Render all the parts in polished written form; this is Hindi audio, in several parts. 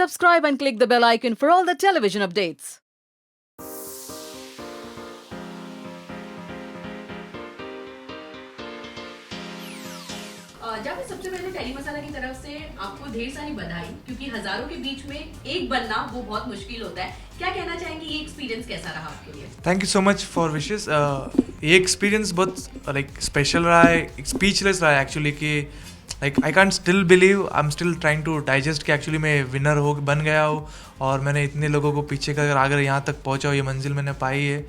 Subscribe and click the bell icon for all the television updates. Javed, सबसे पहले टेली मसाला की तरफ से आपको ढेर सारी बधाई, क्योंकि हजारों के बीच में एक बनना वो बहुत मुश्किल होता है। क्या कहना चाहेंगे, ये एक्सपीरियंस कैसा रहा आपके लिए? Thank you so much for wishes. ये एक्सपीरियंस बहुत लाइक स्पेशल रहा है, स्पीचलेस रहा है एक्चुअली कि like I can't still believe, I am still trying to digest कि एक्चुअली मैं विनर हो बन गया हूँ और मैंने इतने लोगों को पीछे कर अगर यहाँ तक पहुँचा हूँ, ये मंजिल मैंने पाई है।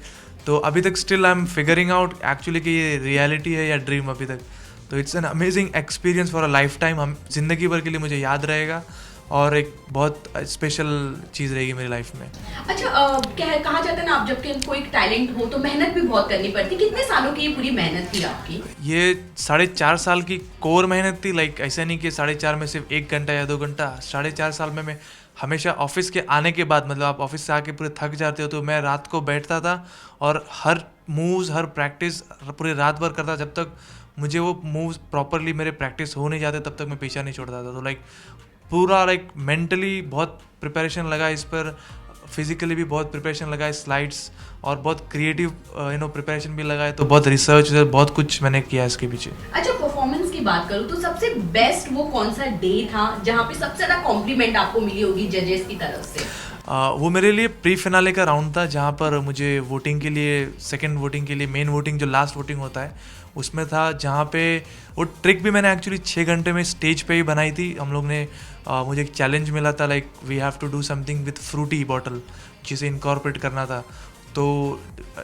तो अभी तक still I am figuring out actually कि ये रियलिटी है या ड्रीम अभी तक। तो it's an amazing experience for a life time, हम जिंदगी भर के लिए मुझे याद रहेगा और एक बहुत स्पेशल चीज़ रहेगी मेरी लाइफ में। अच्छा, कहा जाता है ना, आप जब कोई टैलेंट हो तो मेहनत भी बहुत करनी पड़ती। कितने सालों की ये पूरी मेहनत थी आपकी? ये 4.5 साल की कोर मेहनत थी। लाइक ऐसा नहीं कि 4.5 में सिर्फ 1 घंटा या 2 घंटा। 4.5 साल में मैं हमेशा ऑफिस के आने के बाद, मतलब आप ऑफिस से आके पूरे थक जाते हो, तो मैं रात को बैठता था और हर मूव्स, हर प्रैक्टिस पूरे रात भर करता, जब तक मुझे वो मूव्स प्रॉपरली मेरे प्रैक्टिस हो नहीं जाते तब तक मैं पीछा नहीं छोड़ता था। तो लाइक पूरा लाइक मेंटली बहुत प्रिपरेशन लगा इस पर, फिजिकली भी बहुत प्रिपरेशन लगा है, स्लाइड्स और बहुत क्रिएटिव प्रिपरेशन भी लगा है। तो बहुत रिसर्च, बहुत कुछ मैंने किया इसके पीछे। अच्छा, परफॉर्मेंस की बात करूँ तो सबसे बेस्ट वो कौन सा डे था जहाँ पे सबसे ज्यादा कॉम्प्लीमेंट आपको मिली होगी जजेस की तरफ से? वो मेरे लिए प्री फिनाले का राउंड था, जहाँ पर मुझे वोटिंग के लिए, सेकंड वोटिंग के लिए, मेन वोटिंग जो लास्ट वोटिंग होता है उसमें था, जहाँ पे वो ट्रिक भी मैंने एक्चुअली 6 घंटे में स्टेज पे ही बनाई थी। हम लोग ने मुझे एक चैलेंज मिला था, like we have to do something with Frooti bottle, जिसे इनकॉर्पोरेट करना था। तो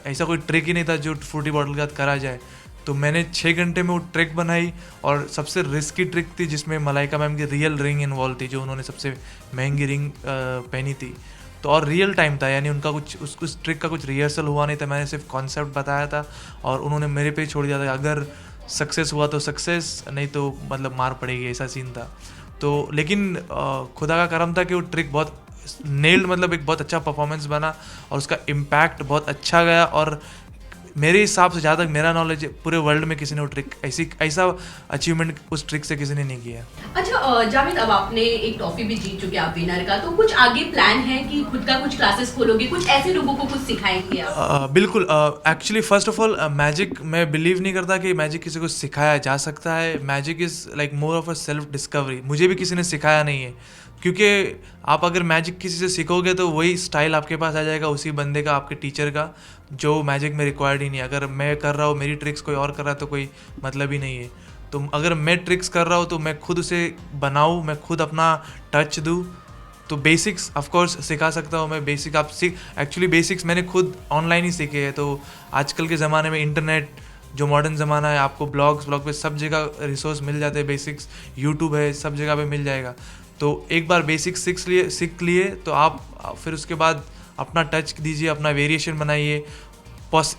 ऐसा कोई ट्रिक ही नहीं था जो फ्रूटी बॉटल के साथ करा जाए। तो मैंने 6 घंटे में वो ट्रिक बनाई और सबसे रिस्की ट्रिक थी, जिसमें मलाइका मैम की रियल रिंग इन्वॉल्व थी, जो उन्होंने सबसे महंगी रिंग पहनी थी। तो और रियल टाइम था, यानी उनका कुछ उस ट्रिक का कुछ रिहर्सल हुआ नहीं था, मैंने सिर्फ कॉन्सेप्ट बताया था और उन्होंने मेरे पे ही छोड़ दिया था। अगर सक्सेस हुआ तो सक्सेस, नहीं तो मतलब मार पड़ेगी, ऐसा सीन था। तो लेकिन खुदा का करम था कि वो ट्रिक बहुत नेल्ड, मतलब एक बहुत अच्छा परफॉर्मेंस बना और उसका इम्पैक्ट बहुत अच्छा गया। और मेरे हिसाब से, जहाँ तक मेरा नॉलेज है, पूरे वर्ल्ड में किसी ने वो ट्रिक ऐसा अचीवमेंट उस ट्रिक से किसी ने नहीं किया। अच्छा जावेद, अब आपने एक ट्रॉफी भी जीत चुके आप विनर का, तो कुछ आगे प्लान है कि खुद का कुछ क्लासेस खोलोगे, कुछ ऐसे लोगों को कुछ सिखाएंगे आप? बिल्कुल। Actually first of all, magic, मैं बिलीव नहीं करता कि मैजिक किसी को सिखाया जा सकता है। Magic is like more of a self discovery. मुझे भी किसी ने सिखाया नहीं है, क्योंकि आप अगर मैजिक किसी से सीखोगे तो वही स्टाइल आपके पास आ जाएगा, उसी बंदे का, आपके टीचर का, जो मैजिक में रिक्वायर्ड ही नहीं है। अगर मैं कर रहा हूँ, मेरी ट्रिक्स कोई और कर रहा है, तो कोई मतलब ही नहीं है। तो अगर मैं ट्रिक्स कर रहा हूँ तो मैं खुद उसे बनाऊँ, मैं खुद अपना टच दूँ। तो बेसिक्स ऑफ कोर्स सिखा सकता हूँ मैं। बेसिक आप एक्चुअली बेसिक्स मैंने खुद ऑनलाइन ही सीखे हैं। तो आजकल के ज़माने में इंटरनेट, जो मॉडर्न ज़माना है, आपको ब्लॉग पे सब जगह रिसोर्स मिल जाते हैं। बेसिक्स यूट्यूब है, सब जगह पे मिल जाएगा। तो एक बार बेसिक्स सीख लिए तो आप फिर उसके बाद अपना टच दीजिए, अपना वेरिएशन बनाइए,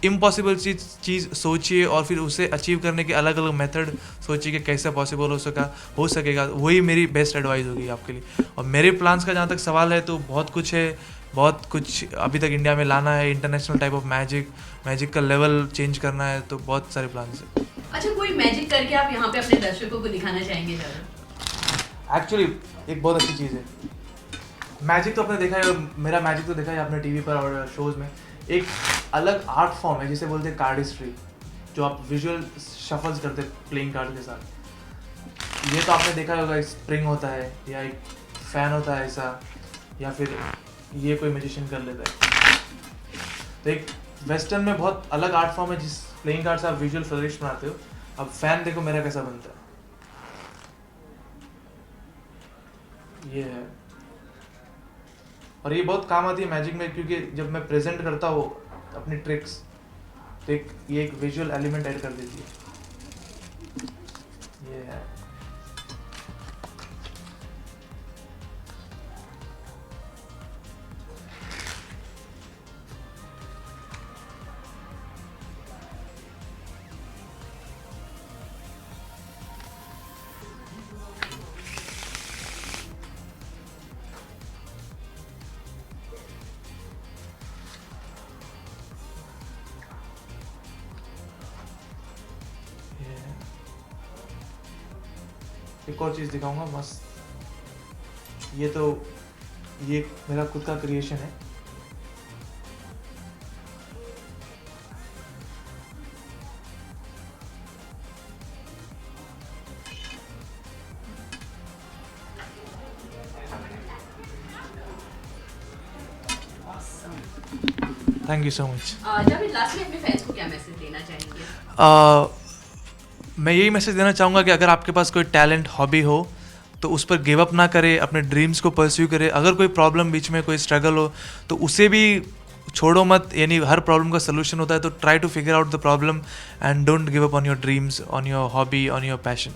इम्पॉसिबल चीज़ सोचिए और फिर उसे अचीव करने के अलग अलग मेथड सोचिए कि कैसे पॉसिबल हो सकेगा। वही मेरी बेस्ट एडवाइस होगी आपके लिए। और मेरे प्लान्स का जहाँ तक सवाल है, तो बहुत कुछ है, बहुत कुछ अभी तक इंडिया में लाना है। इंटरनेशनल टाइप ऑफ मैजिक का लेवल चेंज करना है, तो बहुत सारे प्लान्स हैं। अच्छा, कोई मैजिक करके आप यहाँ पे अपने दर्शकों को दिखाना चाहेंगे जावेद? एक्चुअली एक बहुत अच्छी चीज़ है मैजिक। तो आपने देखा है, मेरा मैजिक तो देखा है आपने टीवी पर और शोज़ में। एक अलग आर्ट फॉर्म है जिसे बोलते हैं कार्डिस्ट्री, जो आप विजुअल शफल्स करते हैं प्लेइंग कार्ड के साथ। ये तो आपने देखा होगा, एक स्प्रिंग होता है या एक फैन होता है ऐसा, या फिर ये कोई मैजिशियन कर लेता है। तो एक वेस्टर्न में बहुत अलग आर्ट फॉर्म है, जिस प्लेइंग कार्ड से आप विजुअल फ्लरिश बनाते हो। अब फैन देखो मेरा कैसा बनता है, ये है। और ये बहुत काम आती है मैजिक में, क्योंकि जब मैं प्रेजेंट करता हूँ अपनी ट्रिक्स, तो ये एक विजुअल एलिमेंट ऐड कर देती है। ये है। एक और चीज़ दिखाऊंगा मस्त। ये तो ये मेरा खुद का क्रिएशन है। Thank you so much. जब लास्ट में अपने फैंस को क्या मैसेज देना चाहेंगे? मैं यही मैसेज देना चाहूँगा कि अगर आपके पास कोई टैलेंट हॉबी हो तो उस पर गिव अप ना करे, अपने ड्रीम्स को परस्यू करे। अगर कोई प्रॉब्लम बीच में कोई स्ट्रगल हो तो उसे भी छोड़ो मत, यानी हर प्रॉब्लम का सोल्यूशन होता है, तो try to figure out the problem and don't give up on your dreams, on your hobby, on your passion.